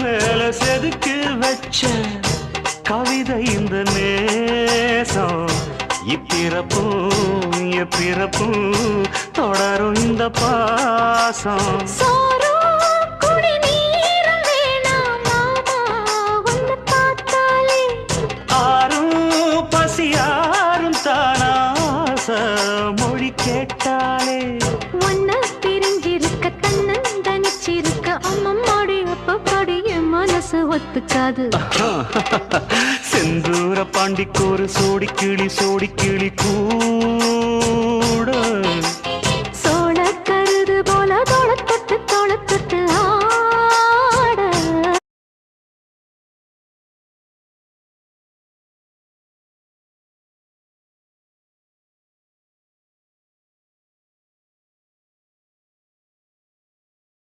மேல செதுக்கு வச்ச கவிதை இந்த நேசம் இப்பிறப்பும் எப்பிறப்பும் தொடரும் இந்த பாசம் ஆரும் பசியாரும் தானாச மொழி கேட்டாலே ஒன்ன பிரிஞ்சிருக்க தன்னந்தனிச்சிருக்க அம்மம்மாடி அப்பப்படி என் மனசு ஒத்துக்காது செந்தூர பாண்டிக்கு ஒரு சோடி கிளி கூ